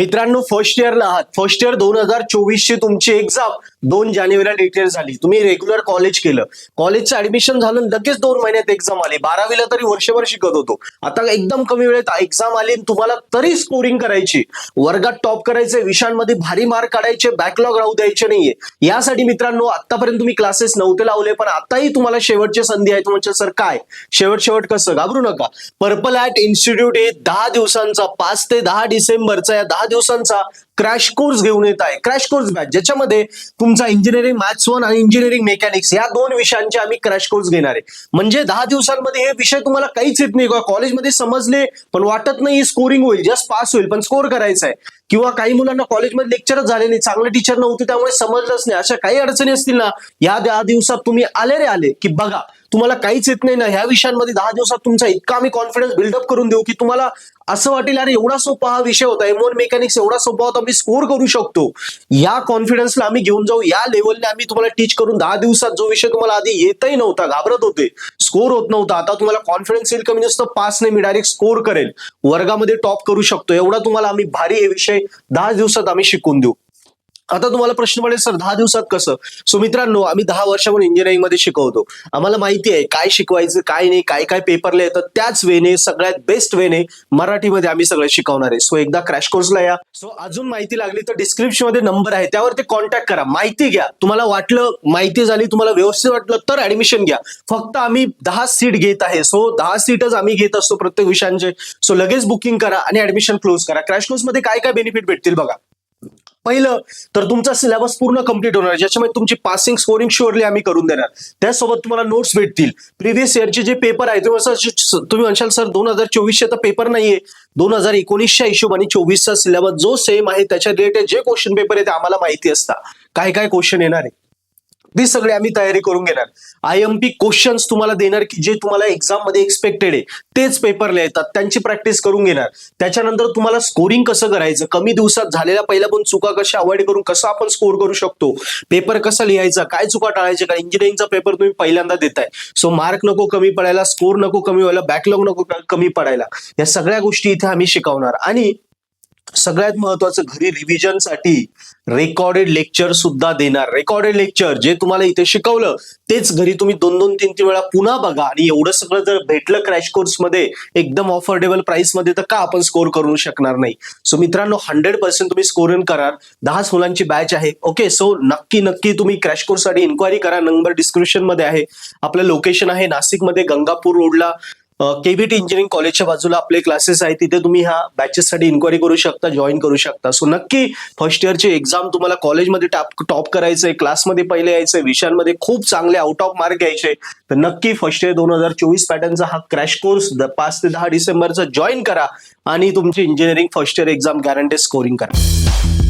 मित्रांनो, फर्स्ट इयरला आहात. फर्स्ट इयर 2024 ची तुमची एक्झाम 2 जानेवारीला डिक्लेअर झाली. तुम्ही रेग्युलर कॉलेज केलं, कॉलेजचं ऍडमिशन झालं, लगेच 2 महिन्यात एक्झाम आली. 12वीला तरी वर्षभर शिकत होतो, आता एकदम कमी वेळेत एक्झाम आली. तुम्हाला तरी स्कोरिंग करायची, वर्गात टॉप करायचे, विषयांमध्ये भारी मार्क काढायचे, बॅकलॉग राहू द्यायचे नाहीये. यासाठी मित्रांनो, आतापर्यंत तुम्ही क्लासेस नव्हते लावले, पण आताही तुम्हाला शेवटची संधी आहे. तुमच्या सर काय शेवट कसं, घाबरू नका. पर्पल ॲट इन्स्टिट्यूट हे 10 दिवसांचा 5 ते 10 डिसेंबरचा या 10 दिवसांचा क्रॅश कोर्स घेऊन येत आहे. क्रॅश कोर्स बॅच, ज्याच्यामध्ये तुमचा इंजिनिअरिंग मॅथ्स 1 आणि इंजिनिअरिंग मेकॅनिक्स या 2 विषयांचे आम्ही क्रॅश कोर्स घेणार आहे. म्हणजे 10 दिवसांमध्ये हे विषय तुम्हाला काहीच येत नाही, कॉलेजमध्ये समजले पण वाटत नाही स्कोरिंग होईल, जस्ट पास होईल, पण स्कोर करायचा आहे. किंवा काही मुलांना कॉलेजमध्ये लेक्चरच झाले नाही, चांगले टीचर नव्हते, त्यामुळे समजलंच नाही. अशा काही अडचणी असतील ना, या 10 दिवसात तुम्ही आले की बघा, तुम्हाला काहीच येत नाही ना, ह्या विषयांमध्ये 10 दिवसात तुमचा इतका आम्ही कॉन्फिडन्स बिल्डअप करून देऊ की तुम्हाला असं वाटेल, अरे एवढा सोपा हा विषय होता, M1 मेकॅनिक्स एवढा सोपा होता, आम्ही स्कोर करू शकतो. या कॉन्फिडन्सला आम्ही घेऊन जाऊ, या लेवलने आम्ही तुम्हाला टीच करून 10 दिवसात जो विषय तुम्हाला आधी येतही नव्हता, घाबरत होते, स्कोर होत नव्हता, आता तुम्हाला कॉन्फिडन्स येईल कमी नुसतं पास नाही, मी डायरेक्ट स्कोर करेल, वर्गामध्ये टॉप करू शकतो, एवढा तुम्हाला आम्ही भारी हे विषय 10 दिवसात आम्ही शिकून देऊ. आता तुम्हाला प्रश्न पडेल, सर 10 दिवसात कसं? सो मित्रांनो, आम्ही 10 वर्षापासून इंजिनिअरिंग मध्ये शिकवतो, आम्हाला माहिती आहे काय शिकवायचं काय नाही, काय काय पेपरला येतं, त्याच वेने सगळ्यात बेस्ट वेने मराठीमध्ये आम्ही सगळं शिकवणार आहे. सो एकदा क्रॅश कोर्सला या. सो अजून माहिती लागली तर डिस्क्रिप्शन मध्ये नंबर आहे, त्यावरती कॉन्टॅक्ट करा, माहिती घ्या. तुम्हाला वाटलं माहिती झाली, तुम्हाला व्यवस्थित वाटलं तर ऍडमिशन घ्या. फक्त आम्ही 10 सीट घेत आहे, सो 10 सीटच आम्ही घेत असतो प्रत्येक विषयांचे. सो लगेच बुकिंग करा आणि ऍडमिशन क्लोज करा. क्रॅश कोर्स मध्ये काय काय बेनिफिट भेटतील बघा. पहिलं तर तुमचा सिलेबस पूर्ण कंप्लीट होणार, ज्याच्यामध्ये तुमची पासिंग स्कोरिंग शुअरली आम्ही करून देणार. त्यासोबत तुम्हाला नोट्स भेटतील, प्रिव्हियस इयरचे जे पेपर आहे तुम्ही म्हणशाल सर 2024 तर पेपर नाहीये, 2019च्या हिशोबाने 24चा सिलेबस जो सेम आहे त्याच्या रिलेटेड जे क्वेश्चन पेपर आहे ते आम्हाला माहिती असतात, काय काय क्वेश्चन येणार आहे ती सगळी आम्ही तयारी करून घेणार. IMP क्वेश्चन्स तुम्हाला देणार की जे तुम्हाला एक्झाम मध्ये एक्सपेक्टेड आहे तेच पेपरला येतात, त्यांची प्रॅक्टिस करून घेणार. त्याच्यानंतर तुम्हाला स्कोरिंग कसं करायचं, कमी दिवसात झालेल्या पहिल्या पण चुका कशा अवॉइड करून कसं आपण स्कोर करू शकतो, पेपर कसा लिहायचा, काय चुका टाळायच्या, कारण इंजिनिअरिंगचा पेपर तुम्ही पहिल्यांदा देताय. सो मार्क नको कमी पडायला, स्कोर नको कमी व्हायला, बॅकलॉग नको कमी पडायला, या सगळ्या गोष्टी इथे आम्ही शिकवणार. आणि सगळ्यात महत्वाचं, घरी रिव्हिजनसाठी रेकॉर्डेड लेक्चर सुद्धा देणार. रेकॉर्डेड लेक्चर जे तुम्हाला इथे शिकवलं तेच घरी तुम्ही 2-2, 3-3 वेळा पुन्हा बघा. आणि एवढं सगळं जर भेटलं क्रॅश कोर्स मध्ये एकदम ऑफोर्डेबल प्राइस मध्ये, तर का आपण स्कोर करू शकणार नाही? सो मित्रांनो, 100% तुम्ही स्कोर करा. 10 मुलांची बॅच आहे. ओके, सो नक्की तुम्ही क्रॅश कोर्स साठी इन्क्वायरी करा. नंबर डिस्क्रिप्शन मध्ये आहे. आपलं लोकेशन आहे नाशिकमध्ये गंगापूर रोडला, KVT इंजिनिअरिंग कॉलेजच्या बाजूला आपले क्लासेस आहेत, तिथे तुम्ही ह्या बॅचेससाठी इन्क्वायरी करू शकता, जॉईन करू शकता. सो नक्की फर्स्ट इयरची एक्झाम तुम्हाला कॉलेजमध्ये टॉप करायचंय, क्लासमध्ये पहिले यायचंय, विषयांमध्ये खूप चांगले आउट ऑफ मार्क घ्यायचे, तर नक्की फर्स्ट इयर 2024 पॅटर्नचा हा क्रॅश कोर्स 5 ते 10 डिसेंबरचा जॉईन करा आणि तुमची engineering first year exam guarantee scoring करा.